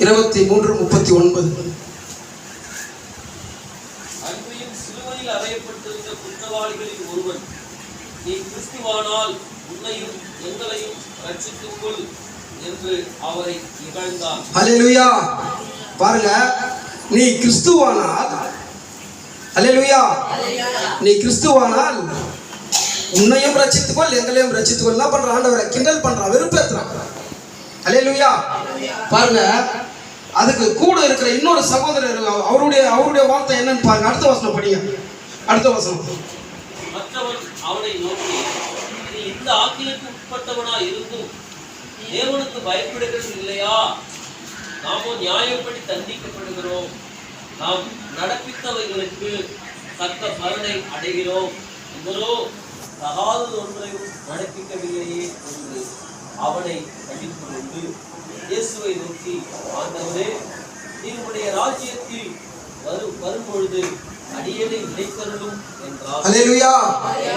23:39. அன்றையும் சிலுவையில் அறையப்பட்டிருந்த குற்றவாளிகளில் ஒருவன், நீ கிறிஸ்துவானால் உன்னையும் எங்களையும் ரட்சித்துக் கொள் என்று அவரை இகழ்ந்தான். அல்லேலூயா. பாருங்க, நீ கிறிஸ்துவானால், அல்லேலூயா, நீ கிறிஸ்துவானால் உன்னையும் ரட்சித்துக்கொள் எங்களையும் ரட்சித்துக்கொள். என்ன பண்றான்? ஆண்டவரை கிண்டல் பண்றான், வெறுப்பேத்துறான். அல்லேலூயா. பாருங்க, அதுக்கு கூட இருக்கிற இன்னொரு சகோதரர் அவருடைய வார்த்தை என்னன்னு பாருங்க. அடுத்த வசனம் படிங்க. அடுத்த வசனம். மற்றவன் அவனை நோக்கி, நீ இந்த ஆக்கினைக்கு உட்பட்டவனா இருந்தும் தேவனுக்கு பயப்படுகிறது இல்லையா? நாமோ நியாயப்படி தண்டிக்கப்படுகிறோம். நாம் நடப்பித்தவைகளுக்கு தக்க பலனை அடைகிறோம். இவரோ தகாதது ஒன்றையும் நடப்பிக்கவில்லையே என்று அவனை கண்டித்துக் கொண்டு இயேசுவை நோக்கி, ஆண்டவரே, உம்முடைய ராஜ்யத்தில் வரும்பொழுது அடியேனை நினைத்தருளும் என்றார். அல்லேலூயா.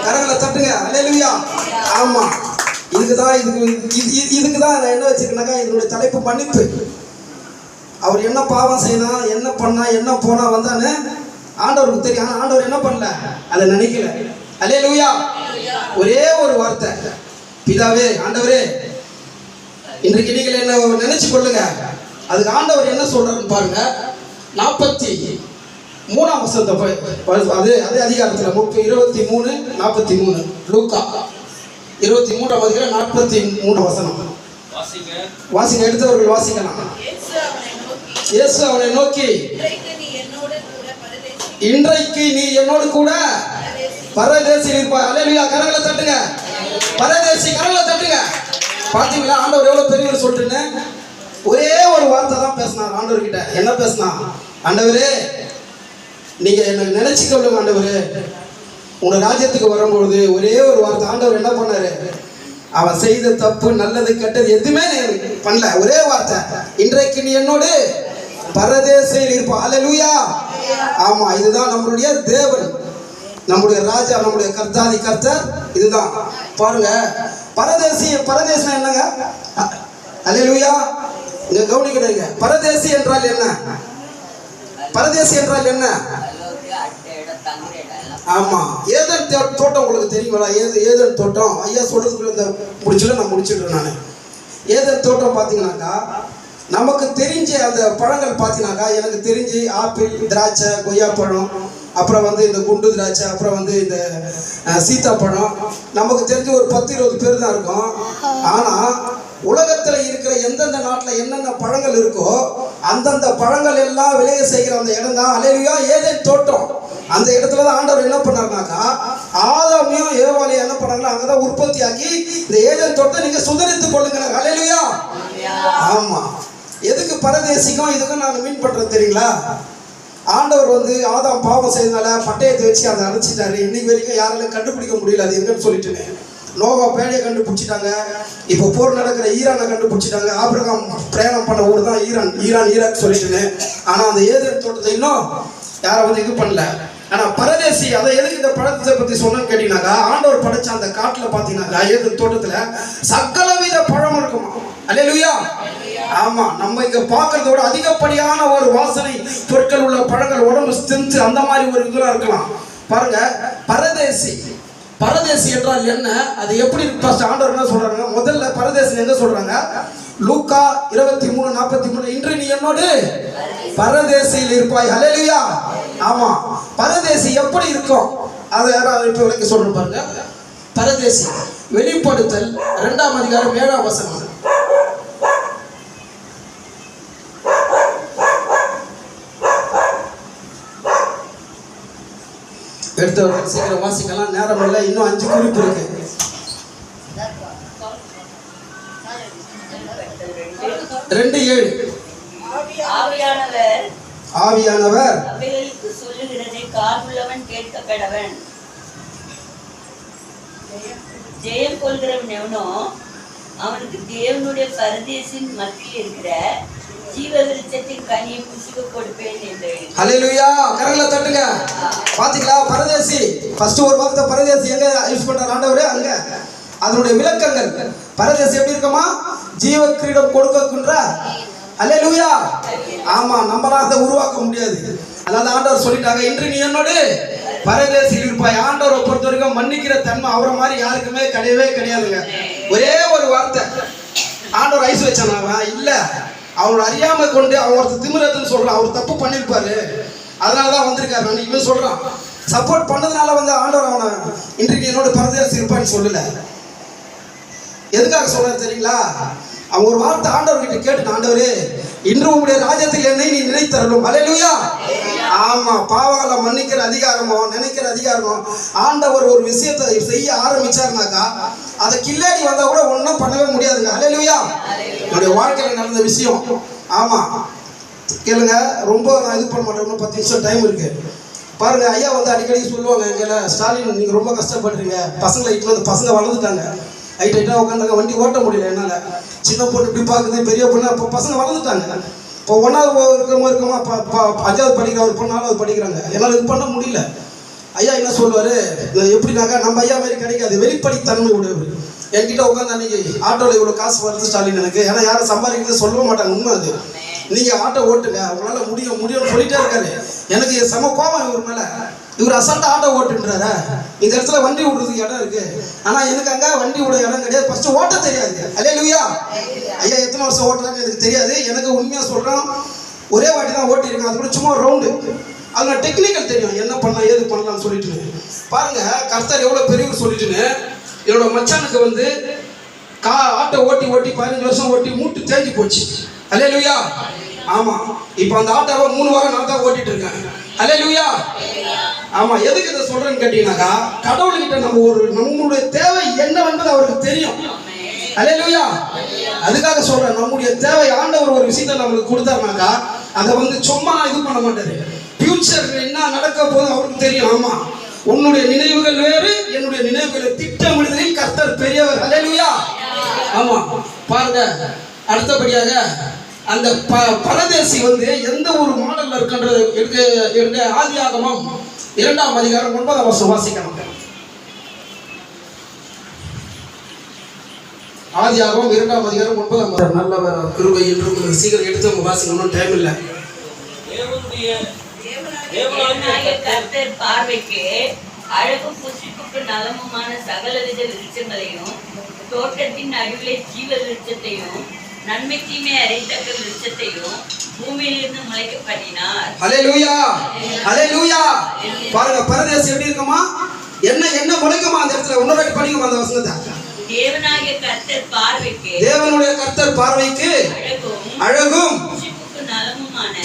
கரங்களை தட்டுங்க. அல்லேலூயா. ஆமா, இதுக்குதான் நான் என்ன வச்சிருக்கேனாக்கா, இதனுடைய தலைப்பு மன்னிப்பு. அவர் என்ன பாவம் செய்யலாம், என்ன பண்ணா, என்ன போனா வந்தான்னு ஆண்டவருக்கு தெரியும். ஆனா ஆண்டவர் என்ன பண்ணல, அதை நினைக்கல. அல்லேலூயா. ஒரே ஒரு வார்த்தை, பிதாவே, ஆண்டவரே, இன்றைக்கு நீங்கள் என்ன நினைச்சு கொள்ளுங்க. அதுக்கு ஆண்டவர் என்ன சொல்றாருன்னு பாருங்க. 43 வசனத்தை, அதே அதிகாரத்தில் 23:43 லூக்கா 23:43 வசனம் வாசிங்க. எடுத்தவர்கள் வாசிக்கலாம். இயேசு அவனை நோக்கி, இன்றைக்கு நீ என்னோடு கூட பரதேசியில் இருப்பாய். அல்லேலூயா. கரங்களை தட்டுங்க. பரதேசி, கரங்களை தட்டுங்க. பாத்தீங்களா, ஆண்டவர் எவ்வளவு பெரியவர் சொல்லிட்டுன்னு ஒரே ஒரு வார்த்தை தான் பேசினார் ஆண்டவர்கிட்ட. என்ன பேசினா? ஆண்டவரே, நீங்க என்ன நினைச்சுக்கொள்ளுங்க. ஆண்டவரே, உங்க ராஜ்யத்துக்கு வரும்பொழுது ஒரே ஒரு வார்த்தை. ஆண்டவர் என்ன பண்ணாரு? அவன் செய்த தப்பு, நல்லது, கெட்டது எதுவுமே பண்ணல. ஒரே வார்த்தை, இன்றைக்கு நீ என்னோடு பரதேசியில் இருப்பா. அல்லேலூயா. ஆமா, இதுதான் நம்மளுடைய தேவன், நம்முடைய ராஜா, நம்முடைய கர்த்தாதி கர்த்தர். இதுதான் பாருங்க. பரதேசி என்னங்க? அல்லேலூயா. இங்க கவனிக்கிறீங்க. பரதேசி என்றால் என்ன? பரதேசி என்றால் என்ன? ஆமா, ஏதேன் தோட்டம் உங்களுக்கு தெரியுங்களா? ஏதேன் தோட்டம் ஐயா சொல்றதுக்குள்ள இந்த முடிச்சுல நான் முடிச்சிடுறேன். நான் ஏதேன் தோட்டம் பார்த்தீங்கன்னாக்கா, நமக்கு தெரிஞ்ச அந்த பழங்கள் பார்த்தீங்கன்னாக்கா, எனக்கு தெரிஞ்சு ஆப்பிள், திராட்சை, கொய்யாப்பழம், அப்புறம் இந்த குண்டு திராட்சை, அப்புறம் இந்த சீத்தாப்பழம், நமக்கு தெரிஞ்ச ஒரு 10-20 பேர் தான் இருக்கும். ஆனால் உலகத்தில் இருக்கிற எந்தெந்த நாட்டில் என்னென்ன பழங்கள் இருக்கோ அந்தந்த பழங்கள் எல்லாம் விளைய செய்கிற அந்த இடம் தான் அல்லேலூயா ஏதேன் தோட்டம். அந்த இடத்துல தான் ஆண்டவர் என்ன பண்ணாருனாக்கா, ஆதாமையும் ஏவாளையும் என்ன பண்ணாங்களோ அங்கதான் உற்பத்தி ஆக்கி இந்த ஏதேன் தோட்டத்தை நீங்க சுதரித்துக் கொள்ளுங்க. அல்லேலூயா. ஆமா, எதுக்கு பரதேசிக்கும் இதுக்கும் நான் மீன் பண்றது தெரியுங்களா? ஆண்டவர் ஆதாம் பாவம் செய்தனால பட்டயத்தை வச்சு அதை அடைச்சிட்டாரு. இன்னைக்கு வரைக்கும் யாராலும் கண்டுபிடிக்க முடியல அது எங்கன்னு சொல்லிட்டுன்னு. நோவா பேழையை கண்டுபிடிச்சிட்டாங்க. இப்போ போர் நடக்கிற ஈரானை கண்டுபிடிச்சிட்டாங்க. ஆபிரகாம் பிரயாணம் பண்ண ஊர் தான் ஈராக் சொல்லிட்டுன்னு. ஆனால் அந்த ஏதேன் தோட்டத்தை இன்னும் யாரை இது பண்ணல. ஆனால் பரதேசி, அதை எதுக்கு இந்த பழத்தை பற்றி சொன்னேன்னு கேட்டீங்கன்னாக்கா, ஆண்டவர் படைச்ச அந்த காட்டில் பார்த்தீங்கன்னாக்கா ஏதேன் தோட்டத்தில் சகலவித பழம் இருக்குமா. அல்லேலூயா. ஆமா, நம்ம இங்க பார்க்கறத விட அதிகப்படியான ஒரு வாசனை பொருட்கள் உள்ள பழங்கள், உடம்பு ஸ்ட்ரென்த், அந்த மாதிரி ஒரு இதெல்லாம் இருக்கலாம். பாருங்க, பரதேசி என்றால் என்ன, அது எப்படி ஆண்டவர் என்ன சொல்றாங்க? முதல்ல பரதேசி எங்க சொல்றாங்க? லூக்கா 23:43 இன்று நீ என்னோடு பரதேசியில் இருப்பாய். அல்லேலூயா. ஆமா, பரதேசி எப்படி இருக்கும் அதை யாராவது இப்ப விளக்கி சொல்ற பாருங்க. பரதேசி வெளிப்படுத்தல் 2ஆம் அதிகாரம் 7ஆம் வசனம். எடுத்தவர்கள் சீக்கிரம் வாசிக்கலாம், நேரம் இல்லை. இன்னும் 5 குறிப்பு இருக்கு. ஆவியானவர் சொல்லுகிறதை காதுள்ளவன் கேட்க கடவன். ஜெயம் கொள்கிறவன் எவனோ அவனுக்கு தேவனுடைய பரதேசின் மத்தியில் இருக்கிற ஜீவவிருட்சத்தின் கனியை புசிக்க கொடுப்பேன் என்று. ஹல்லேலூயா. கரங்களை தட்டுங்க. பாத்தீங்களா, பரதேசி ஃபர்ஸ்ட் ஒரு வார்த்தை பரதேசி எங்க யூஸ் பண்றாரு ஆண்டவரே? அங்க அதனுடைய விளக்கங்கள். பரதேசி எப்படி இருக்குமா? ஜீவ கிரீடம் கொடுக்கின்ற. அல்லேலூயா. ஆமா, நம்மளால அதை உருவாக்க முடியாது. அதாவது ஆண்டவர் சொல்லிட்டாங்க, இன்று நீ என்னோடு பரதேசியில் இருப்பாய். ஆண்டவரை பொறுத்த வரைக்கும் மன்னிக்கிற தன்மை அவரை மாதிரி யாருக்குமே கிடையவே கிடையாதுங்க. ஒரே ஒரு வார்த்தை, ஆண்டவர் ஐஸ் வச்சானா இல்ல, அவர் அறியாம கொண்டு அவர் திமிரத்துன்னு சொல்றான். அவர் தப்பு பண்ணிருப்பாரு, அதனாலதான் வந்திருக்காரு. நான் இவன் சொல்றான், சப்போர்ட் பண்ணதுனால வந்து ஆண்டவர் அவனை இன்றைக்கு என்னோட பரதேசி இருப்பான்னு சொல்லல. எதுக்காக சொல்றாரு தெரியுங்களா? அவன் ஒரு வார்த்தை ஆண்டவர்கிட்ட கேட்டு, ஆண்டவரே இன்று உங்களுடைய ராஜ்யத்தில் என்னை நீ நினைத்தரலும். அல்லேலூயா. ஆமா, பாவங்களை மன்னிக்கிற அதிகாரமோ நினைக்கிற அதிகாரமோ ஆண்டவர் ஒரு விஷயத்தை செய்ய ஆரம்பிச்சாருனாக்கா அதை கில்லாடி வந்தா கூட ஒன்றும் பண்ணவே முடியாதுங்க. அல்லேலூயா. என்னுடைய வாழ்க்கையில் நடந்த விஷயம். ஆமா, கேளுங்க. ரொம்ப நான் இது பண்ண மாட்டேன், 10 நிமிஷம் டைம் இருக்கு. பாருங்க, ஐயா வந்து அடிக்கடி சொல்லுவாங்க, எங்களை ஸ்டாலின் நீங்க ரொம்ப கஷ்டப்படுறீங்க, பசங்களை இட்டு வந்து பசங்க வளர்ந்துட்டாங்க, ஹைட்டாக உட்காந்துங்க, வண்டி ஓட்ட முடியல என்னால். சின்ன பொண்ணு இப்படி பார்க்குது, பெரிய பொண்ணு. இப்போ பசங்க வளர்ந்துட்டாங்க. இப்போ 1வது இருக்கமா 5வது படிக்கிற ஒரு பொண்ணு 4வது படிக்கிறாங்க. என்னால் இது பண்ண முடியல. ஐயா என்ன சொல்லுவார், எப்படின்னாக்கா நம்ம ஐயா மாதிரி கிடைக்காது, வெளிப்படைத்தன்மை உடையவர். என்கிட்ட உட்காந்து அன்றைக்கி ஆட்டோவில் இவ்வளோ காசு வருது ஸ்டாலின் எனக்கு, ஏன்னா யாரும் சம்பாதிக்கிறது சொல்லவும் மாட்டாங்க. உண்மை அது. நீங்கள் ஆட்டோ ஓட்டுங்க, உங்களால் முடியும்னு சொல்லிட்டே இருக்காரு. எனக்கு செம கோபம் இவர் மேலே. இவர் அசால்ட்டாக ஆட்டோ ஓட்டுன்றாரா? இந்த இடத்துல வண்டி விடுறதுக்கு இடம் இருக்கு, ஆனால் எனக்கு அங்கே வண்டி விட இடம் கிடையாது. ஃபர்ஸ்ட் ஓட்ட தெரியாது. அல்லேலூயா. ஐயா எத்தனை வருஷம் ஓட்டுறான்னு எனக்கு தெரியாது. எனக்கு உண்மையாக சொல்கிறோம், ஒரே வாட்டி தான் ஓட்டியிருக்கேன். அது கூட சும்மா ரவுண்டு. அதில் டெக்னிக்கல் தெரியும், என்ன பண்ணலாம் ஏது பண்ணலாம்னு சொல்லிட்டு. பாருங்க, கர்த்தர் எவ்வளோ பெரியவர் சொல்லிட்டுன்னு. என்னோட மச்சானுக்கு வந்து ஆட்டோ ஓட்டி 15 வருஷம் ஓட்டி மூட்டு தேஞ்சு போச்சு. அல்லேலூயா. ஆமா, இப்போ அந்த ஆட்டோவை 3 வாரம் நான் தான் ஓட்டிட்டு இருக்கேன். அல்லேலூயா. ஆமா, எதுக்கு இதை சொல்றேன்னு கேட்டீங்கன்னாக்கா, கடவுள்கிட்ட நம்மளுடைய தேவை என்னவென்பது அவருக்கு தெரியும். அல்லேலூயா. அதுக்காக சொல்றேன், நம்முடைய தேவை ஆண்டவர் ஒரு விஷயத்தை நம்மளுக்கு கொடுத்தாருனாக்கா அதை வந்து சும்மா இது பண்ண மாட்டாரு. ஃபியூச்சர் என்ன நடக்க போதும் அவருக்கு தெரியும். ஆமா, உன்னுடைய நினைவுகள் வேறு, என்னுடைய நினைவுகளை திட்டமிடுதலில் கர்த்தர் பெரியவர். அல்லேலூயா. ஆமா, பாருங்க. அடுத்தபடியாக அந்த பரதேசி வந்து எந்த ஒரு மாடல்ல இருக்கின்றது எடுக்க ஆதியாகமம் 2ஆம் அதிகாரம் 9ஆம் வசனம் வாசிக்கணும். ஆதியாகமம் 2ஆம் அதிகாரம் 9ஆம் வசனம். நல்ல கிருபை என்று சீக்கிரம் எடுத்து வாசிக்கணும், டைம் இல்லை. தேவனாகிய கர்த்தர் பார்வைக்கு அழகும் புசிப்புக்கு நலமுமான சகலவித விருட்சங்களையும் தோட்டத்தின் நடுவிலே ஜீவ விருட்சத்தையும் நன்மை தீமை அறியத்தக்க விருட்சத்தையும் பூமியிலிருந்து முளைக்க பண்ணினார். அல்லேலூயா. அல்லேலூயா. பாருங்க, பரதேசி எப்படி இருக்குமா? என்ன முளைக்குமா அந்த இடத்துல? இன்னொரு படிக்குமா அந்த வசனத்தை? தேவனாகிய கர்த்தர் பார்வைக்கு, தேவனுடைய கர்த்தர் பார்வைக்கு அழகும்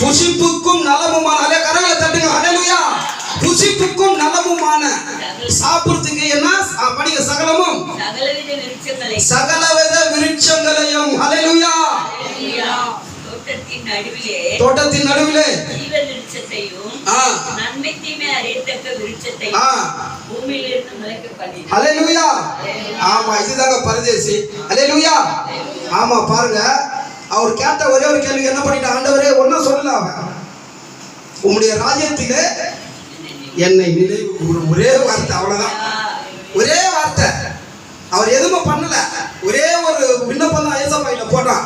புசிப்புக்கும் நலமுமான. அல்லே, கரங்களை தட்டுங்க. அல்லேலூயா. புசிப்புக்கும் நலமுமான, சாப்பிடுறதுக்கு என்ன படிக்க சகலமும் சகலவித விருட்சங்களையும். அல்லேலூயா. தோட்டத்தின் நடுவிலே ஜீவ விருட்சத்தையும் நன்மை தீமை அறியத்தக்க விருட்சத்தையும் பூமியிலிருந்து முளைக்க பண்ணினார். அல்லேலூயா. ஆமா, இதுதாங்க பரதேசி. அல்லேலூயா. ஆமா, பாருங்க, அவர் கேட்ட ஒரே ஒரு கேள்வி என்ன பண்ணிட்ட, ஆண்டவரே ஒன்னும் சொல்லல, அவன் உம்முடைய ராஜ்யத்திலே என்னை நினைவு. ஒரே வார்த்தை, அவ்வளவுதான். ஒரே வார்த்தை. அவர் எதுவுமே பண்ணல. ஒரே ஒரு விண்ணப்பம் தான் ஏசப்பாயில போட்டான்.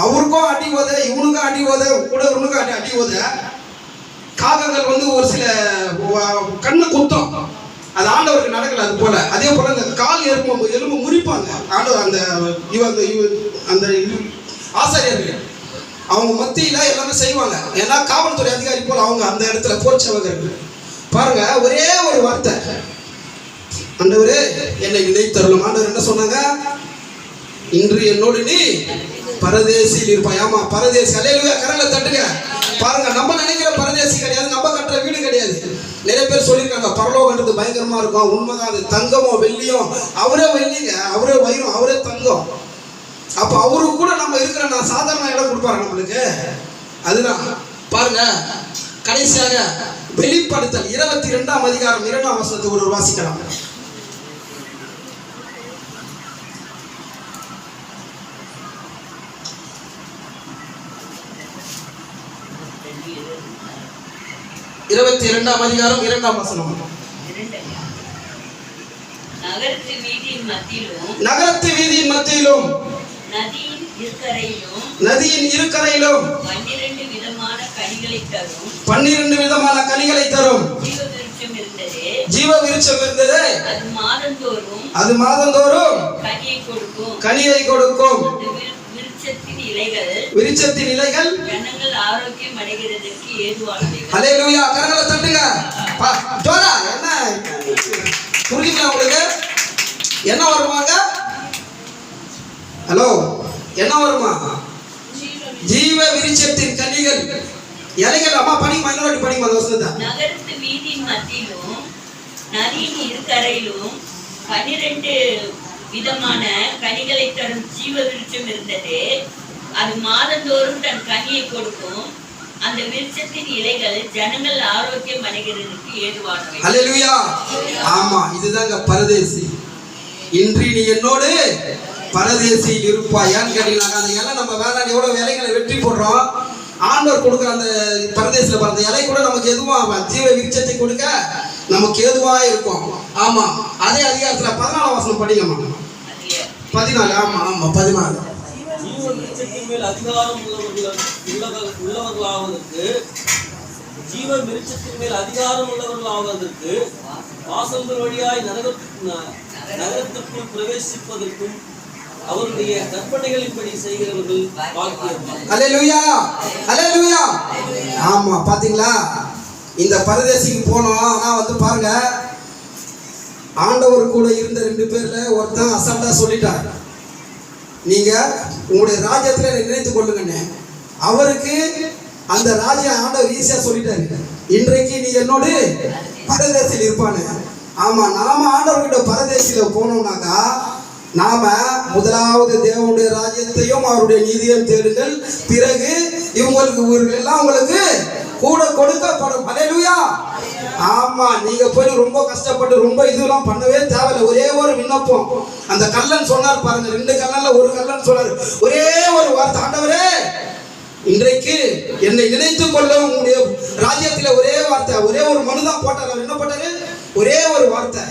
அவருக்கும் அடி ஓத, இவனுக்கும் அடி ஓத, கூட இவனுக்கும் அடி ஓத. காகங்கள் வந்து ஒரு சில கண்ணு குத்தம், அது ஆண்டவருக்கு நடக்கல. அது போல அதே போல அந்த கால் எலும்பு முறிப்பாங்க ஆண்டவர். அந்த ஆசாரியர்கள் அவங்க மத்தியில எல்லாமே செய்வாங்க. ஏன்னா காவல்துறை அதிகாரி போல அவங்க அந்த இடத்துல போர்ச்சவர்கள். பாருங்க, ஒரே ஒரு வார்த்தை, ஆண்டவரே என்னை நினைத்தருளும். ஆண்டவர் என்ன சொன்னாங்க? இன்று என்னோடு நீ பரதேசியில் இருப்பாய். ஆமா, பரதேசி. அல்லேலூயா. கரங்களை தட்டுங்க. பாருங்க, நம்ம நினைக்கிற பரதேசி கிடையாது, நம்ம கட்டுற வீடு கிடையாது. நிறைய பேர் சொல்லியிருக்காங்க பரலோகன்றது பயங்கரமா இருக்கும். உண்மைதான். அது தங்கமோ வெள்ளியோ, அவரே வெள்ளிங்க, அவரே வைரம், அவரே தங்கம். அப்ப அவருக்கு கூட நம்ம இருக்கிற சாதாரண இடம் கொடுப்பாரு நம்மளுக்கு. அதுதான் பாருங்க. கடைசியாக வெளிப்படுத்தல் 22ஆம் அதிகாரம் 2ஆம் வசனத்தை ஒரு வாசிக்கலாம். இருபத்தி 22ஆம் அதிகாரம் 2ஆம் வசனம். நகரத்து வீதியின் மத்தியிலும் நகரத்து வீதியின் மத்தியிலும் நதியின் இருக்கரையிலும் நதியின் இருக்கரையிலும் 12 விதமான கனிகளை தரும் 12 விதமான கனிகளை தரும் ஜீவ விருட்சம் இருந்தது. ஜீவ விருட்சம் இருந்தது. அது மாதந்தோறும் கனியை கொடுக்கும். அந்த விருட்சத்தின் இலைகள் ஜனங்கள் ஆரோக்கியம் அடைகிறதற்கு ஏதுவானவைகள். ஹல்லேலூயா. கரங்களை தட்டுங்க. ஜோரா என்ன புரியுங்களா உங்களுக்கு? என்ன வருமாங்க? ஹலோ, என்ன வருமா? ஜீவ விருட்சத்தின் கனிகள் இலைகள். அம்மா படிங்க, இன்னொரு படிங்க அந்த வசனத்தை. நகரத்து வீதியின் மத்தியிலும் நதியின் இருக்கரையிலும் 12 விதமான கனிகளை தரும் ஜீவ விருட்சம் இருந்தது. அது மாதந்தோறும் தன் கனியை கொடுக்கும். அந்த விருட்சத்தின் இலைகள் ஜனங்கள் ஆரோக்கியம் அடைகிறதுக்கு ஏதுவானவை. ஹல்லேலூயா. ஆமா, இதுதாங்க பரதேசி. இன்றி நீ என்னோடு பரதேசியில் இருப்பாயான்னு கேட்டீங்கன்னா, அந்த இலை நம்ம வேளாண் எவ்வளவு வேலைகளை வெற்றி போடுறோம். ஆண்டவர் கொடுக்குற அந்த பரதேசில பிறந்த இலை கூட நமக்கு எதுவா ஜீவ விருட்சத்தை கொடுக்க நமக்கு ஏதுவா இருக்கும். ஆமா, அதே அதிகாரத்துல 14 வசனம் படிங்கம்மா. 14. ஆமா ஆமா 14. ஜீவ விருட்சத்தின் மேல் அதிகாரம் உள்ளவர்களாவதற்கு ஜீவ விருட்சத்தின் மேல் அதிகாரம் உள்ளவர்களாவதற்கு வாசல்கள் வழியாய் நகரத்திற்குள் பிரவேசிப்பதற்கும் அவருடைய கற்பனைகளின்படி செய்கிறவர்கள் பாக்கியவான்கள். ஹல்லேலூயா. ஹல்லேலூயா. ஆமா, பாத்தீங்களா? இந்த பரதேசிக்கு போனோம். ஆனா பாருங்க, ஆண்டவர் கூட இருந்த 2 பேர்ல ஒருத்தன் அசால்ட்டா சொல்லிட்டார், நீங்க உங்களுடைய ராஜ்யத்துல நினைத்துக் கொள்ளுங்கன்னு. அவருக்கு அந்த ராஜ்யம் ஆண்டவர் ஈஸியா சொல்லிட்டாரு, இன்றைக்கு நீ என்னோடு பரதேசியில் இருப்பானு. ஆமா, நாம ஆண்டவர்கிட்ட பரதேசியில போனோம்னாக்கா நாம முதலாவது தேவனுடைய ராஜ்யத்தையும் அவருடைய நீதியையும் தேடுங்கள், பிறகு இவர்களெல்லாம் உங்களுக்கு கூட கொடுக்கப்படும். ஹல்லேலூயா. ஆமா, நீங்க போய் ரொம்ப கஷ்டப்பட்டு ரொம்ப இதெல்லாம் பண்ணவே தேவையில்லை. ஒரே ஒரு விண்ணப்பம். அந்த கல்லன் சொன்னார் பாருங்க, 2 கல்லன்ல ஒரு கல்லன் சொன்னார், ஒரே ஒரு வார்த்தை, ஆண்டவரே இன்றைக்கு என்னை நினைத்துக் கொள்ள உங்களுடைய ராஜ்யத்துல ஒரே வார்த்தை, ஒரே ஒரு மனுதான் போட்டார். அவர் என்ன போட்டாரு? ஒரே ஒரு வார்த்தை.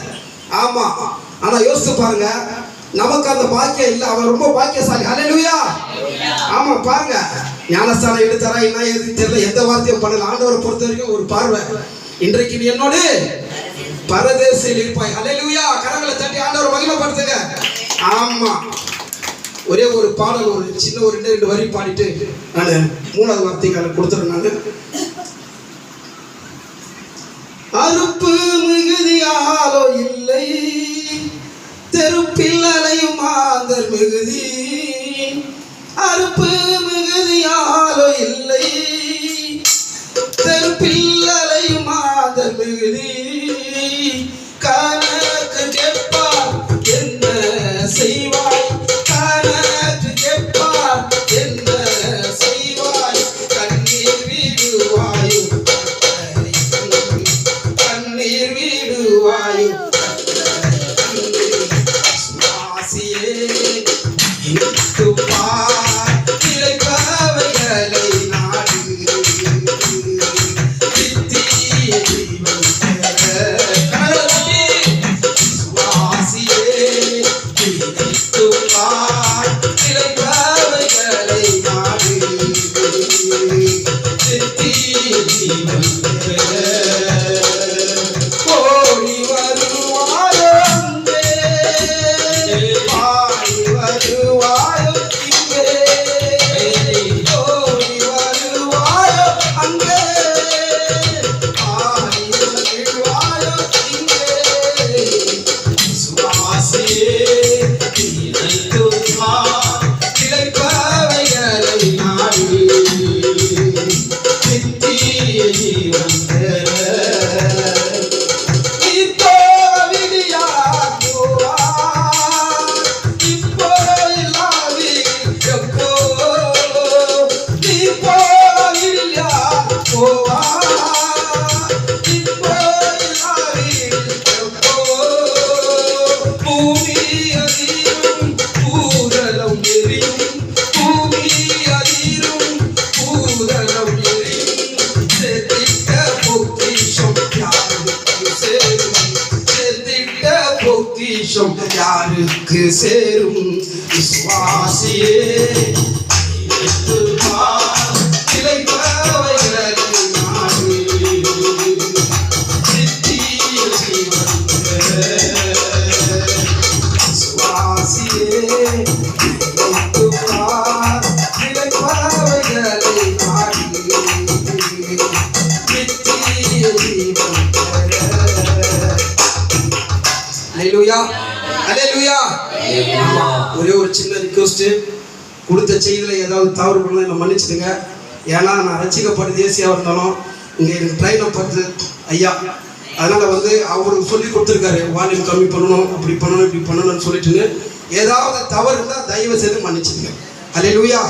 ஆமா, ஆனா யோசித்து பாருங்க, நமக்கு அந்த பாக்கியம் இல்லை. அவன் ரொம்ப பாக்கியசாலி. ஹல்லேலூயா. ஆமா, பாருங்க, ஞானஸ்தானம் எடுத்தாரா என்ன ஏதுன்னு தெரியல, எந்த வார்த்தையும் பண்ணல. ஆண்டவரை பொறுத்த வரைக்கும் ஒரு பார்வை, இன்றைக்கு நீ என்னோடு பரதேசியில் இருப்பாய். ஹல்லேலூயா. கரங்களை தட்டி ஆண்டவரை மகிமைப்படுத்துங்க. ஆமா, ஒரே ஒரு பாடல், ஒரு சின்ன ஒரு 2 வரி பாடிட்டு நான் 3வது வார்த்தைக்கு கொடுத்துறேன். நான் அறுப்பு மிகுதியாலோ இல்லை, தெருப்பில் அலையும் மாந்தர் மிகுதி. அறுப்பு மிகுதியாலோ இல்லை, தெருப்பில் அலையும் மாந்தர் மிகுதி. கணக்கு கேட்பார் என்ன செய்வாய், கணக்கு கேட்பார் என்ன செய்வாய், கண்ணீர் விடுவாயோ கண்ணீர் விடுவாயோ கைக்கு சேரும் விசுவாசியே ஒரே ஒரு சின்ன ரிக்வெஸ்ட், கொடுத்த செய்தியில் ஏதாவது தவறு பண்ணலாம் என்னை மன்னிச்சிடுங்க. ஏன்னா நான் ரசிக்கப்பட்டு தேசியாக இருந்தாலும் இங்கே எனக்கு ட்ரெயினை பார்த்து ஐயா, அதனால் அவருக்கு சொல்லி கொடுத்துருக்காரு வால்யூம் கம்மி பண்ணணும், அப்படி பண்ணணும், இப்படி பண்ணணும்னு சொல்லிட்டுன்னு ஏதாவது தவறு இருந்தால் தயவு செய்து மன்னிச்சிடுங்க. அல்லேலூயா.